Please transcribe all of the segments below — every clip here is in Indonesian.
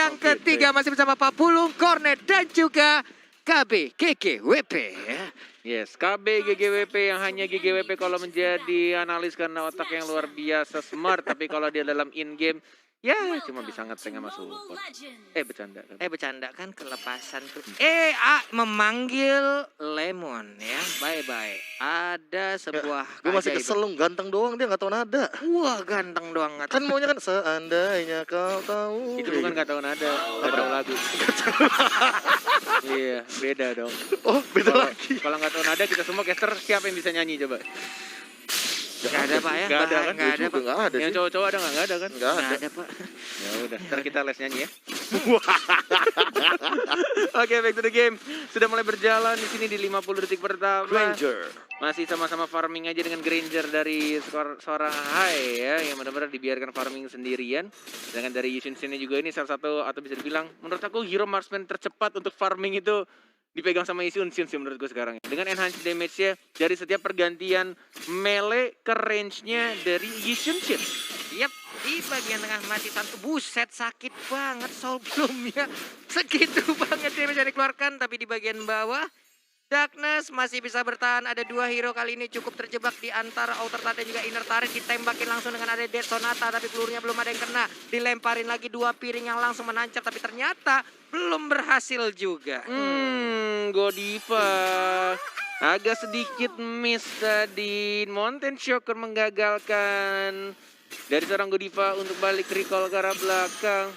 yang ketiga masih bersama Pak Pulung, Cornet dan juga KB GGWP ya. Yes, KB GGWP yang hanya GGWP kalau menjadi analis karena otak yang luar biasa smart. Tapi kalau dia dalam in-game, ya cuma bisa ngeteng sama support. Bercanda kan? Bercanda kan kelepasan tuh. Memanggil Lemon ya. Bye-bye. Ada sebuah Gue masih kesel lu, ganteng doang dia gak tahu nada. Wah ganteng doang. Kan maunya kan seandainya kau tahu. Itu bukan gak tahu nada, gak tahu lagu. Iya, beda dong. Oh, beda lagi. Kalau gak tahu nada kita semua caster siapa yang bisa nyanyi coba? Gak ada Pak ya? Gak ada kan? Gak ada Pak. Gak ada Yang sih. cowok-cowok ada nggak? Gak ada kan? Gak Gak ada. ada Pak. Ya udah, ntar kita les nyanyi ya. Oke, back to the game. Sudah mulai berjalan di sini di 50 detik pertama. Ranger. Masih sama-sama farming aja dengan Granger dari seorang Hai ya, yang benar-benar dibiarkan farming sendirian. Sedangkan dari Yushin Shin juga ini salah satu, atau bisa dibilang menurut aku hero marksman tercepat untuk farming itu dipegang sama Yushin Shin sih menurut gue sekarang. Dengan enhanced damage-nya dari setiap pergantian melee ke range-nya dari Yushin Shin. Yap, di bagian tengah masih Santu. Buset, sakit banget soul belumnya. Segitu banget damage yang dikeluarkan, tapi di bagian bawah Darkness masih bisa bertahan. Ada dua hero kali ini cukup terjebak di antara outer turret dan juga inner turret. Ditembakin langsung dengan ada Dead Sonata, tapi pelurunya belum ada yang kena. Dilemparin lagi dua piring yang langsung menancap, tapi ternyata belum berhasil juga. Godiva agak sedikit miss tadi. Mountain Shocker menggagalkan dari seorang Godiva untuk balik recall ke arah belakang.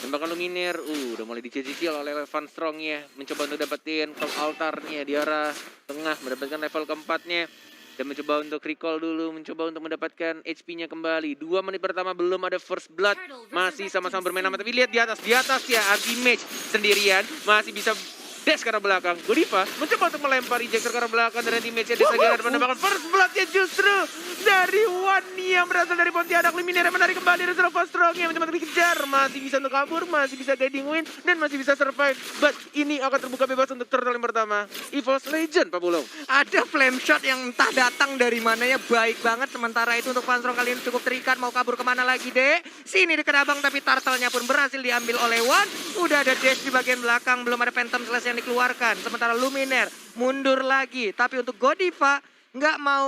Tembakan Luminaire, udah mulai dicicil oleh Van Strong ya. Mencoba untuk dapetin top altarnya di arah tengah, mendapatkan level keempatnya. Dan mencoba untuk recall dulu, mencoba untuk mendapatkan HP-nya kembali. 2 menit pertama belum ada first blood. Masih sama-sama bermain aman, tapi lihat di atas ya anti-mage sendirian. Masih bisa dash ke arah belakang. Godiva mencoba untuk melempar ejector ke arah belakang dan anti-mage-nya disegera dan menambahkan first blood-nya justru dari Wani yang berasal dari Pontianak. Luminaire menarik kembali dari Van Strong yang mencoba dikejar. Masih bisa untuk kabur, masih bisa guiding win dan masih bisa survive. But ini akan terbuka bebas untuk turtle yang pertama. EVOS Legend, Pak Bulong. Ada flame shot yang entah datang dari mana ya, baik banget. Sementara itu untuk Van Strong kali ini cukup terikat. Mau kabur kemana lagi, Dek? Sini dekat abang, tapi turtle-nya pun berhasil diambil oleh Wan. Udah ada dash di bagian belakang, belum ada Phantom Slash yang dikeluarkan. Sementara Luminaire mundur lagi. Tapi untuk Godiva nggak mau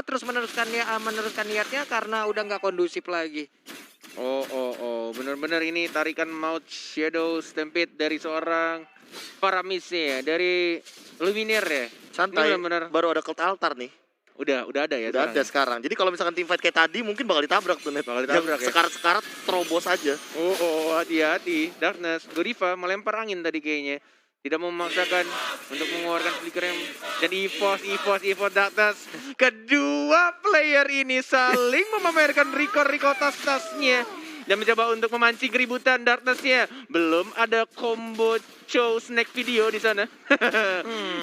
terus meneruskan niatnya karena udah nggak kondusif lagi. Bener-bener ini tarikan Mouth Shadow Stampede dari seorang Paramis ya, dari Luminaire ya. Santai, bener-bener baru ada cult altar nih. Udah ada ya. Udah ada sekarang. Jadi kalau misalkan team fight kayak tadi mungkin bakal ditabrak tuh net. Bakal ditabrak ya. Sekarat-sekarat terobos aja. Hati-hati. Darkness, Godiva melempar angin tadi kayaknya. Tidak mau memaksakan untuk mengeluarkan flicker yang dan EVOS Darkness. Kedua player ini saling memamerkan record tas-tasnya dan mencoba untuk memancing keributan. Darkness-nya belum ada combo show snack video di sana.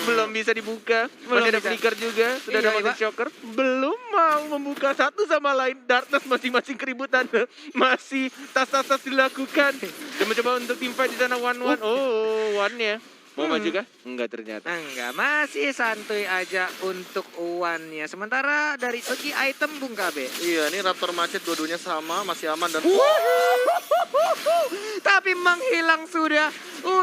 Belum bisa dibuka. Masih ada flicker juga. Sudah ada mountain shocker. Belum mau membuka satu sama lain. Darkness masing-masing keributan. Masih tas-tas dilakukan. Dan mencoba untuk team fight di sana one-one. One-nya. Mau maju kah? Enggak ternyata. Enggak, masih santuy aja untuk uannya. Sementara dari segi item Bung KB. Iya, ini Raptor Macet dua-duanya sama, masih aman dan tapi menghilang sudah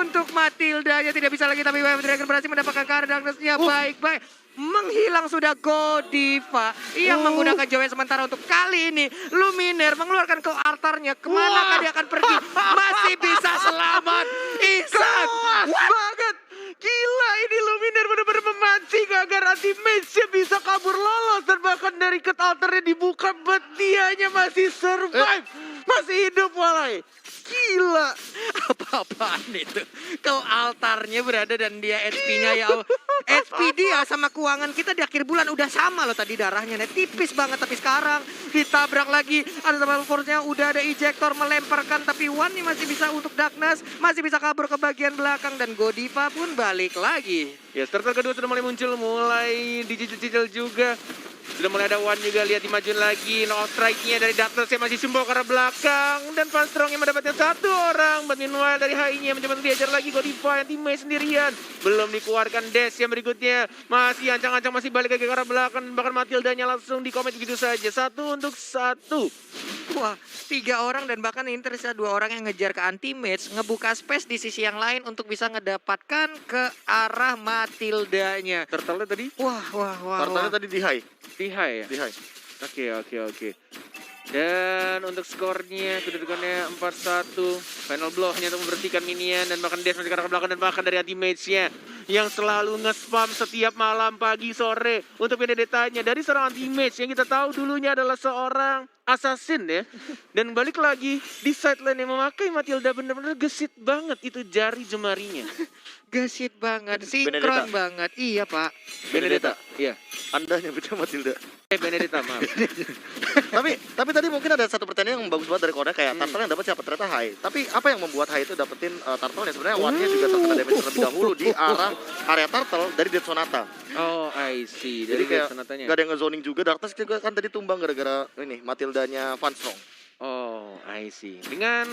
untuk Matilda. Ya tidak bisa lagi, tapi Wave Dragon berhasil mendapatkan Card Darkness-nya. Baik-baik. Menghilang sudah Godiva yang menggunakan Joy. Sementara untuk kali ini Luminaire mengeluarkan ke altarnya. Kemanakah dia akan pergi? Masih bisa selamat. Isan Banget. Gila, ini Luminaire benar-benar memancing agar anti-mage-nya bisa kabur lolos. Dan bahkan dari cut altarnya dibuka, but dianya masih survive. Masih hidup walai. Gila. Apa-apaan itu? Kau altarnya berada dan dia HP-nya ya Allah. HP dia sama keuangan kita di akhir bulan udah sama loh tadi darahnya. Tipis banget, tapi sekarang ditabrak lagi. Ada sama force-nya, udah ada ejector melemparkan. Tapi Wan nih masih bisa untuk Darkness. Masih bisa kabur ke bagian belakang dan Godiva pun balik lagi. Ya, starter kedua sudah mulai muncul, mulai dicicil-cicil juga. Sudah mulai ada Wan juga, lihat dimajuin lagi. No strike-nya dari Darkness yang masih sumbau ke arah belakang. Dan Van Strong yang mendapatkan satu orang. But meanwhile dari HI-nya mencoba untuk diajar lagi Godiva yang teammate sendirian. Belum dikeluarkan dash yang berikutnya. Masih ancang-ancang, masih balik lagi ke arah belakang. Bahkan Matildanya langsung di-comment begitu saja. 1-1. Wah, 3 orang dan bahkan ini tersisa 2 orang yang ngejar ke anti-match, ngebuka space di sisi yang lain untuk bisa ngedapatkan ke arah Matildanya. Turtle tadi Wah, wah, wah, wah. Tartannya tadi di high. di high ya? Di high. Oke. Dan untuk skornya kedudukannya 4-1. Final blow hanya untuk memberhentikan minion dan bahkan dash masih ke arah belakang dan bahkan dari anti-mage-nya yang selalu nge-spam setiap malam, pagi, sore untuk Benedetta-nya dari seorang anti-mage yang kita tahu dulunya adalah seorang assassin ya. Dan balik lagi di sideline yang memakai Matilda benar-benar gesit banget itu jari jemarinya. Gesit banget, sinkron Benedetta. banget. Iya, Pak. Benedetta. Iya. Anda nyebutnya Matilda. Benedetta, maaf. tapi tadi mungkin ada satu pertanyaan yang bagus banget dari Korea kayak Turtle yang dapat siapa ternyata high. Tapi apa yang membuat high itu dapetin Turtle yang sebenarnya one-nya juga terkena damage terlebih dahulu di arah area Turtle dari Dead Sonata. Oh, I see. Jadi kayak sonatanya. gak ada yang nge-zoning juga. Darkness juga kan tadi tumbang gara-gara ini Matildanya Van Strong. Oh, I see. Dengan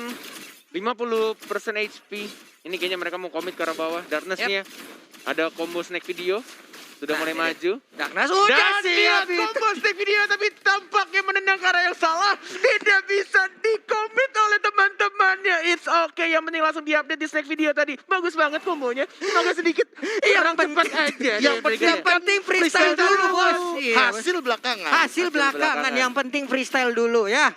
50% HP, ini kayaknya mereka mau komit ke arah bawah. Darkness-nya ada combo snack video. Sudah Nah, mulai ini. maju. Darkness udah Dan dia siap. combo snack video tapi tampaknya menendang ke arah yang salah. Tidak bisa dikomit oleh teman-temannya. It's okay, yang penting langsung diupdate di snack video tadi. Bagus banget kombonya. Semoga sedikit kurang cepat aja. yang Penting freestyle dulu, Bos. Iya, Bos. Hasil belakangan. Hasil belakangan, yang penting freestyle dulu ya.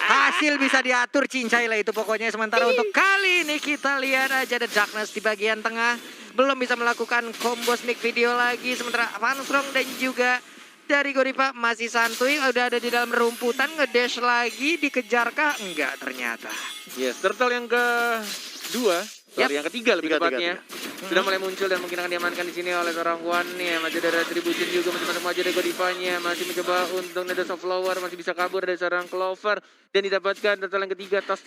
Hasil bisa diatur cincai lah itu pokoknya. Sementara untuk kali ini kita lihat aja The Darkness di bagian tengah. Belum bisa melakukan combo sneak video lagi. Sementara Van Strong dan juga dari Godiva masih santuy. Udah ada di dalam rumputan, ngedash lagi. Dikejarkah? Enggak ternyata. Yes, turtle yang kedua. Sorry, yang ketiga lebih Tiga, tepatnya. Sudah mulai muncul dan mungkin akan diamankan di sini oleh seorang One-nya. Masih ada Retribution juga, masih maju dari Godivanya. Masih mencoba untuk Nether of Flower, masih bisa kabur dari seorang Clover. Dan didapatkan turtle yang ketiga, tas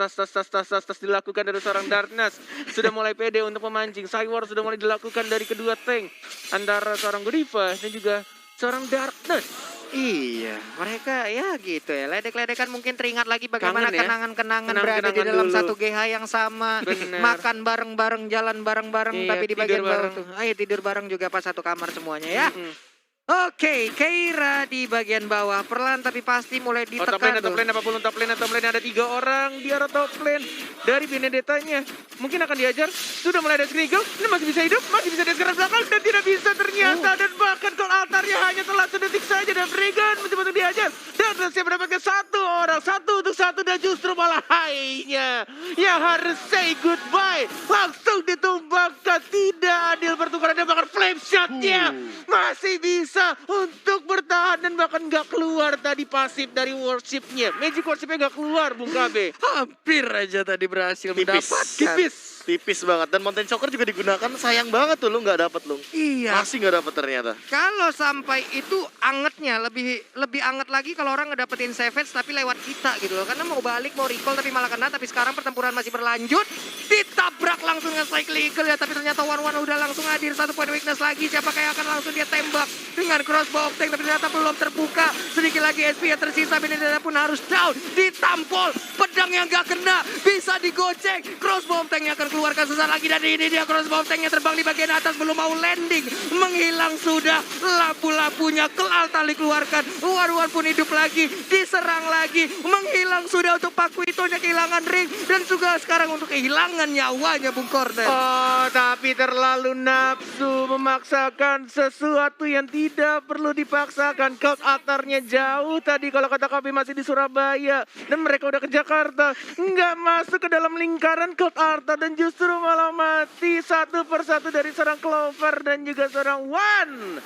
dilakukan dari seorang Darkness. Sudah mulai pede untuk memancing. Cywar sudah mulai dilakukan dari kedua tank. Antara seorang Godiva dan juga seorang Darkness. Iya, mereka ya gitu ya. Ledek-ledekan mungkin teringat lagi bagaimana Kangen ya? kenangan-kenangan berada di Kenangan dalam dulu. satu GH yang sama. Bener. Makan bareng-bareng, jalan bareng-bareng, Iya, tapi di tidur bagian bawah bareng. tuh. Ayo tidur bareng juga pas satu kamar semuanya ya. Mm-mm. Oke, Keira di bagian bawah. Perlahan tapi pasti mulai Oh, top lane, ditekan top tuh. lane, apapun top lane ada 3 orang di arah top lane dari Benedetta-nya. Mungkin akan diajar, sudah mulai ada Skrigel, ini masih bisa hidup, masih bisa di sekarang belakang dan tidak bisa ternyata. Dan bahkan kalau altarnya hanya telah sedetik saja dan Regan mencoba untuk diajar. Dan saya mendapatkan 1 orang, 1 untuk 1 dan justru malah high-nya yang harus say goodbye. Langsung ditumbangkan, tidak adil pertukaran dan bahkan flame shot-nya masih bisa untuk bertahan dan bahkan nggak keluar tadi pasif dari worship-nya. Magic worship-nya nggak keluar, Bung KB. Hampir aja tadi berhasil Tipis. mendapatkan. Tipis banget. Dan Mountain Choker juga digunakan. Sayang banget tuh lu nggak dapet lu. Iya. Masih nggak dapet ternyata. Kalau sampai itu angetnya lebih anget lagi kalau orang ngedapetin savage tapi lewat kita gitu loh. Karena mau balik, mau recall tapi malah kena. Tapi sekarang pertempuran masih berlanjut. Ditabrak langsung dengan cycle eagle ya. Tapi ternyata One udah langsung hadir. 1 point weakness lagi. Siapa kayak akan langsung dia tembak dengan crossbow of tank. Tapi ternyata belum terbuka. Sedikit lagi SP yang tersisa. Benedetta pun harus down. Ditampol. Pedang yang gak kena. Bisa digocek. Crossbow of tanknya akan keluarkan sesaat lagi. Dan ini dia crossbow of tanknya terbang di bagian atas. Belum mau landing. Menghilang sudah. Lapu-lapunya tali keluarkan. One pun hidup lagi. Diserang lagi. Menghilang sudah untuk Pakuitonya kehilangan ring. Dan juga sekarang untuk kehilangan nyawanya Bung Korden. Oh, tapi terlalu nafsu memaksakan sesuatu yang tidak perlu dipaksakan. Cult altarnya jauh tadi kalau kata KB masih di Surabaya. Dan mereka udah ke Jakarta. Nggak masuk ke dalam lingkaran cult altar. Dan justru malah mati 1 persatu dari seorang Clover dan juga seorang One.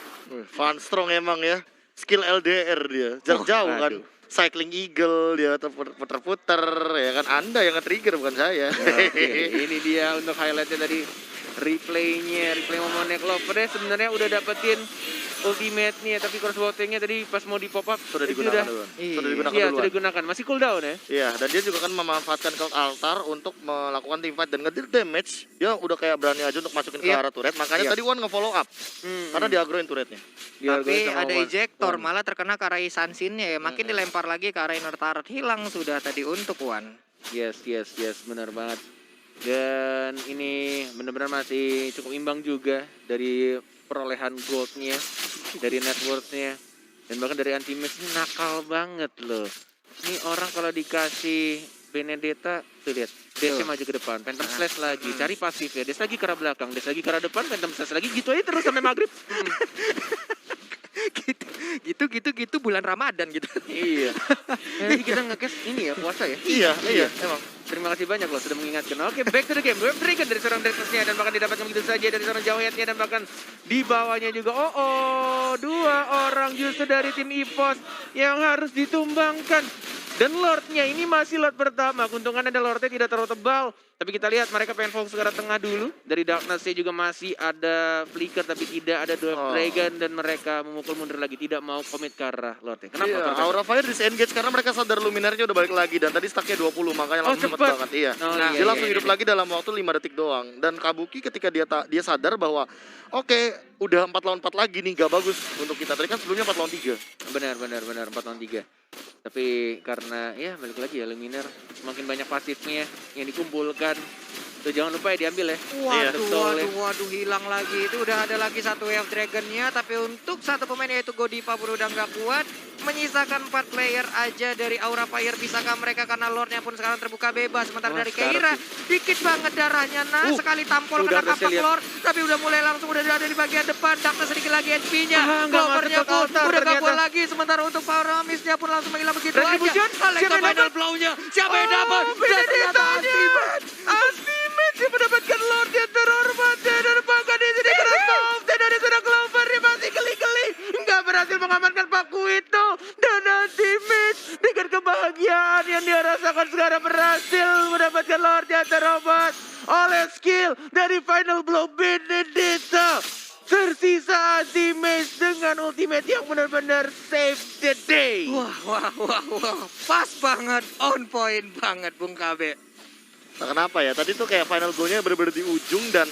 Van Strong emang ya. Skill LDR dia. Jarak jauh kan. aduh. Cycling Eagle dia puter-puter ya kan. Anda yang nge-trigger bukan saya. Oke, ini dia untuk highlightnya tadi. Replay momennya Clover sebenarnya udah dapetin ultimate-nya, tapi crossbow-nya tadi pas mau di pop up Sudah digunakan duluan. Sudah digunakan Iya, duluan. sudah digunakan. Masih cooldown ya. Iya, dan dia juga kan memanfaatkan Cult Altar untuk melakukan teamfight dan ngedeal damage. Dia udah kayak berani aja untuk masukin ke Yep. arah turret. Makanya Yep. tadi One nge-follow up. Karena diagroin turretnya. Tapi ada ejector malah terkena ke arah Sansinnya ya. Makin dilempar lagi ke arah inner turret. Hilang sudah tadi untuk One. Yes, benar banget. Dan ini benar-benar masih cukup imbang juga dari perolehan goldnya, dari net worth-nya, dan bahkan dari anti-match ini nakal banget loh. Ini orang kalau dikasih Benedetta, tuh lihat. Dash-nya maju ke depan, Phantom Slash lagi, cari pasif ya. Dash lagi ke arah belakang, Dash lagi ke arah depan, Phantom Slash lagi. Gitu aja terus sampai maghrib. gitu bulan Ramadan gitu. Iya. Jadi kita nge-cash ini ya, puasa ya. Iya, emang. Terima kasih banyak loh sudah mengingatkan. Oke, back to the game. Web Dragon dari seorang Drexler dan bahkan didapatkan begitu saja dari seorang jauh headnya dan bahkan di bawahnya juga. Dua orang justru dari tim EVOS yang harus ditumbangkan. Dan Lordnya ini masih Lord pertama. Keuntungannya ada Lordnya tidak terlalu tebal. Tapi kita lihat mereka pengen fokus ke arah tengah dulu. Dari Darkness-nya juga masih ada Flicker tapi tidak ada Dwarf Dragon. Dan mereka memukul mundur lagi. Tidak mau komit ke arah Lordnya. Kenapa? Iya, Aura Fire disengage karena mereka sadar Luminarnya udah balik lagi. Dan tadi stacknya 20 makanya langsung cepet banget. Iya. Dia langsung hidup lagi dalam waktu 5 detik doang. Dan Kabuki ketika dia sadar bahwa oke, udah 4 lawan 4 lagi nih, gak bagus untuk kita. Tadi kan sebelumnya 4 lawan 3. Benar 4 lawan 3. Tapi karena ya balik lagi ya Luminar semakin banyak pasifnya yang dikumpulkan. Tuh jangan lupa ya diambil ya. Waduh, hilang lagi. Itu udah ada lagi satu Wave Dragon-nya. Tapi untuk satu pemain yaitu Godiva pun udah nggak kuat. Menyisakan 4 player aja dari Aura Fire. Bisakah mereka karena Lordnya pun sekarang terbuka bebas. Sementara dari Keira, dikit banget darahnya. Sekali tampol kena kapak Lord. Tapi udah mulai langsung udah ada di bagian depan. Darkness sedikit lagi HP-nya. Covernya pun udah gabung lagi. Sementara untuk Paramis-nya pun langsung menghilang begitu aja. Alexa final blow-nya. Siapa yang dapat? Dia mendapatkan Lord yang terhormat dan bahkan di sini Krasoft dan dari seorang Clover dia masih geli-geli nggak berhasil mengamankan Paku itu dan nanti Mitch dengan kebahagiaan yang dia rasakan sekarang berhasil mendapatkan Lord yang terhormat oleh skill dari Final Blow Benedetta. Tersisa Anti-Mage dengan ultimate yang benar-benar save the day. Wah. Pas banget, on point banget Bung KB. Nah, kenapa ya? Tadi tuh kayak final goal-nya bener-bener di ujung dan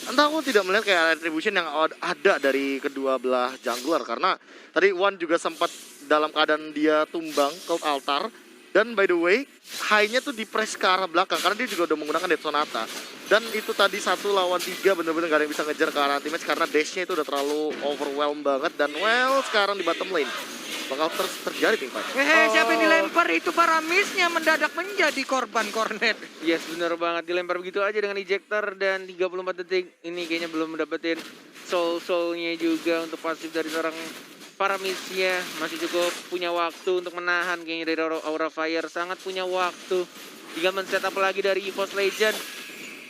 entah aku tidak melihat kayak retribution yang ada dari kedua belah jungler karena tadi Wan juga sempat dalam keadaan dia tumbang ke altar dan by the way high-nya tuh di press ke arah belakang karena dia juga udah menggunakan Death Sonata dan itu tadi 1 lawan 3 bener-bener gak ada yang bisa ngejar ke arah Anti-Mage karena dash-nya itu udah terlalu overwhelmed banget dan sekarang di bottom lane bakal terjadi tim fight. Siapa yang dilempar itu Paramisnya mendadak menjadi korban Cornet. Yes, bener banget. Dilempar begitu aja dengan ejector dan 34 detik. Ini kayaknya belum mendapatkan soul-soulnya juga untuk pasif dari seorang Paramisnya. Masih cukup punya waktu untuk menahan kayaknya dari Aura Fire. Sangat punya waktu. Tinggal men-setup lagi dari EVOS Legend.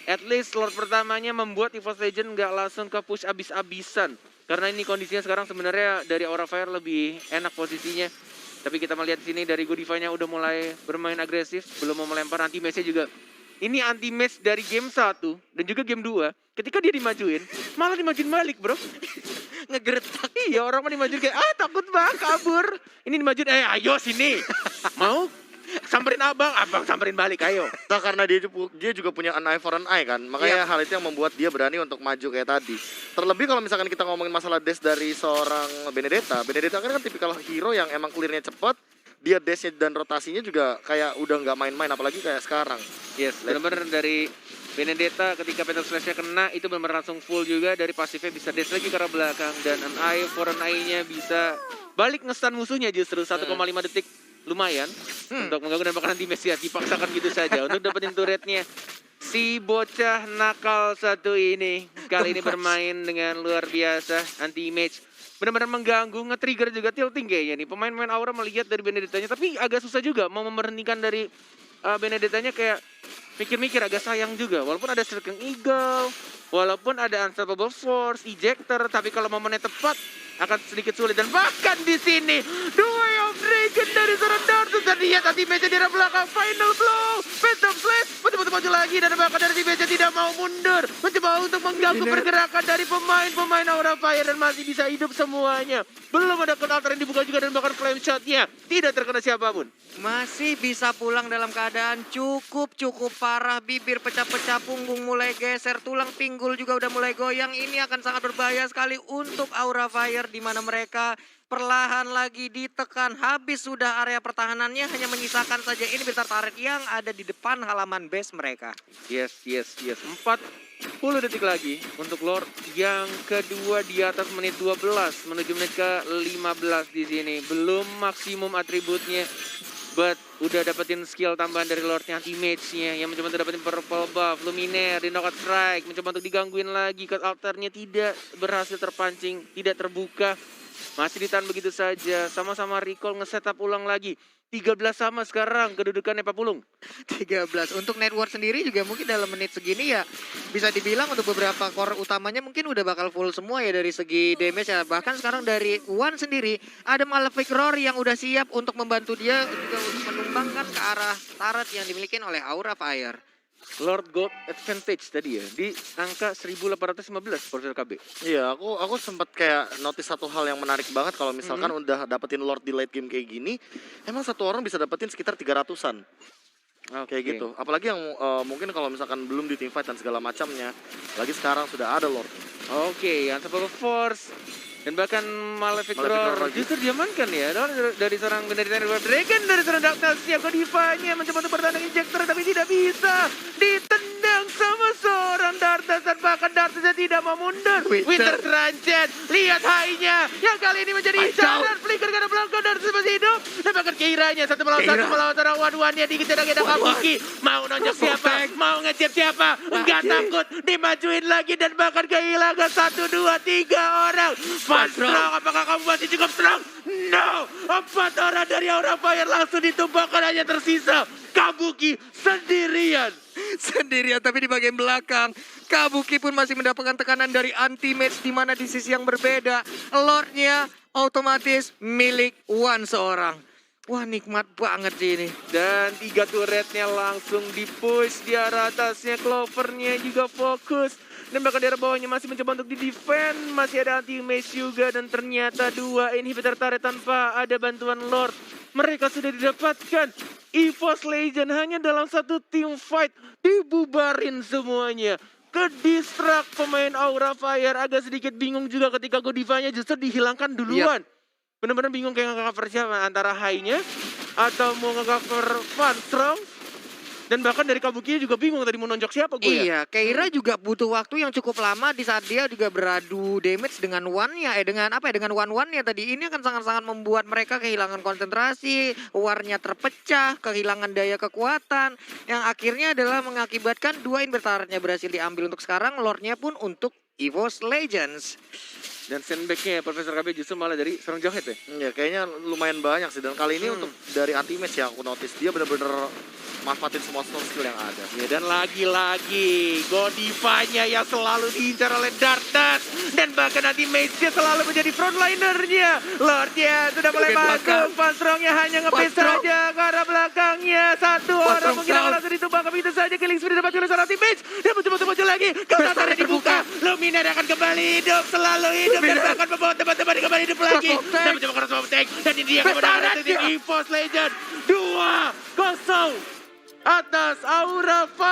At least Lord pertamanya membuat EVOS Legend nggak langsung ke push abis-abisan. Karena ini kondisinya sekarang sebenarnya dari Aura Fire lebih enak posisinya. Tapi kita melihat sini dari Godiva-nya udah mulai bermain agresif. Belum mau melempar anti-match-nya juga. Ini anti-match dari game 1 dan juga game 2. Ketika dia dimajuin, malah dimajuin balik bro. Ngegertak. Iya orang mah dimajuin kayak takut banget kabur. Ini dimajuin, ayo sini. Mau? Samperin abang samperin balik, ayo. Nah, karena dia juga punya an eye for an eye kan, makanya hal itu yang membuat dia berani untuk maju kayak tadi. Terlebih kalau misalkan kita ngomongin masalah dash dari seorang Benedetta kan tipikal hero yang emang clearnya cepat, dia dashnya dan rotasinya juga kayak udah nggak main-main, apalagi kayak sekarang. Yes, benar-benar dari Benedetta ketika Phantom Slash-nya kena itu benar-benar langsung full juga dari pasifnya bisa dash lagi ke arah belakang dan an eye for an eye-nya bisa balik nge-stun musuhnya justru 1,5 detik. Lumayan untuk mengganggu dan bahkan anti-match ya dipaksakan gitu saja untuk dapetin turretnya. Si bocah nakal satu ini kali ini bermain dengan luar biasa anti-match. Benar-benar mengganggu, nge-trigger juga tilting kayaknya nih. Pemain-pemain Aura melihat dari Benedettanya tapi agak susah juga mau memberhentikan dari Benedettanya kayak mikir-mikir agak sayang juga. Walaupun ada Striking Eagle, walaupun ada Unstoppable Force, Ejector, tapi kalau momennya tepat akan sedikit sulit dan bahkan di sini Way of Dragon dari seorang Dartus dan lihat anti-match di belakang final blow Phantom Slash betul-betul maju lagi dan bahkan dari anti-match tidak mau mundur mencoba untuk mengganggu pergerakan dari pemain Aura Fire dan masih bisa hidup semuanya. Belum ada counter yang dibuka juga dan bahkan flame shot-nya tidak terkena siapapun. Masih bisa pulang dalam keadaan cukup parah, bibir pecah-pecah, punggung mulai geser, tulang pinggul juga udah mulai goyang. Ini akan sangat berbahaya sekali untuk Aura Fire di mana mereka perlahan lagi ditekan. Habis sudah area pertahanannya, hanya menyisakan saja ini bentar turret yang ada di depan halaman base mereka. Yes. 40 detik lagi untuk Lord yang kedua di atas menit 12 menuju menit ke 15 di sini. Belum maksimum atributnya. But udah dapetin skill tambahan dari Lordnya anti-mage-nya yang mencoba untuk dapetin purple buff. Luminaire di knockout strike mencoba untuk digangguin lagi. Cut altarnya tidak berhasil terpancing, tidak terbuka. Masih ditahan begitu saja. Sama-sama recall nge-setup ulang lagi. 13 sama sekarang kedudukannya Pak Pulung. 13. Untuk network sendiri juga mungkin dalam menit segini ya bisa dibilang untuk beberapa core utamanya mungkin udah bakal full semua ya dari segi damage ya. Bahkan sekarang dari One sendiri ada Malefic Roar yang udah siap untuk membantu dia juga untuk menumbangkan ke arah turret yang dimiliki oleh Aura Fire. Lord Gold Advantage tadi ya di angka 1815 Profesor KB. Iya, aku sempat kayak notice satu hal yang menarik banget kalau misalkan udah dapetin Lord di late game kayak gini, emang satu orang bisa dapetin sekitar 300-an. Kayak gitu. Apalagi yang mungkin kalau misalkan belum di teamfight dan segala macamnya, lagi sekarang sudah ada Lord. Oke, Unstoppable Force dan bahkan Malefic Roar justru diamankan ya dari seorang dari Dragon, dari seorang Darkness. Siap Godifanya mencoba untuk bertahan dengan injector tapi tidak bisa, ditendang sama seorang Darkness dan bahkan Darkness tidak mau mundur. Winter Transit, lihat high-nya yang kali ini menjadi incaran. Flicker karena belakang Darkness masih hidup dan bahkan Keira-nya satu melawan seorang one-one-nya dikejar-kejar Kabuki. Mau nonjok siapa? Mau ngecip siapa? Enggak takut, dimajuin lagi dan bahkan kehilangan 1, 2, 3 orang. Strong, apakah kamu masih cukup strong? No! 4 orang dari Aura Fire langsung ditumbangkan, hanya tersisa Kabuki sendirian. Sendirian tapi di bagian belakang Kabuki pun masih mendapatkan tekanan dari anti-mage di mana di sisi yang berbeda Lordnya otomatis milik One seorang. Wah nikmat banget sih ini. Dan 3 turretnya langsung di-push di arah atasnya. Clovernya juga fokus. Dan bahkan di arah bawahnya masih mencoba untuk di-defend. Masih ada anti-mage juga. Dan ternyata 2 inhibitor turret tanpa ada bantuan Lord. Mereka sudah didapatkan. EVOS Legend hanya dalam satu team fight. Dibubarin semuanya. Ke-distract pemain Aura Fire. Agak sedikit bingung juga ketika Godivanya justru dihilangkan duluan. Bener-bener bingung kayak nge-cover siapa, antara high-nya atau mau nge-cover Funstrong. Dan bahkan dari Kabuki juga bingung tadi mau nonjok siapa gue ya. Iya, Keira juga butuh waktu yang cukup lama di saat dia juga beradu damage dengan one-nya, dengan one-one-nya tadi. Ini akan sangat-sangat membuat mereka kehilangan konsentrasi, war-nya terpecah, kehilangan daya kekuatan. Yang akhirnya adalah mengakibatkan 2 inverternya berhasil diambil untuk sekarang, Lord-nya pun untuk EVOS Legends. Dan sandbag-nya Profesor KB justru malah dari seorang Johet ya. Ya kayaknya lumayan banyak sih. Dan kali ini untuk dari anti-mage yang aku notice, dia bener-bener manfaatin semua skill yang ada. Ya, dan lagi-lagi Godivanya yang selalu diincar oleh Darkness. Dan bahkan nanti Mage-nya selalu menjadi frontlinernya. Lordnya sudah mulai masuk. Funstrong-nya hanya nge-pace saja ke arah belakangnya. 1 orang mungkin akan langsung ditumbangkan begitu saja. Killing spree dapat oleh seorang anti-Mage. Dia mencoba maju lagi. Kautarnya dibuka. Luminaire akan kembali hidup. Selalu hidup. Dan bahkan membawa teman-teman kembali hidup lagi. Dan mencoba keras tank. Dan ini dia kemenangan dari tim EVOS Legend. 2-0 atas Aura Fire.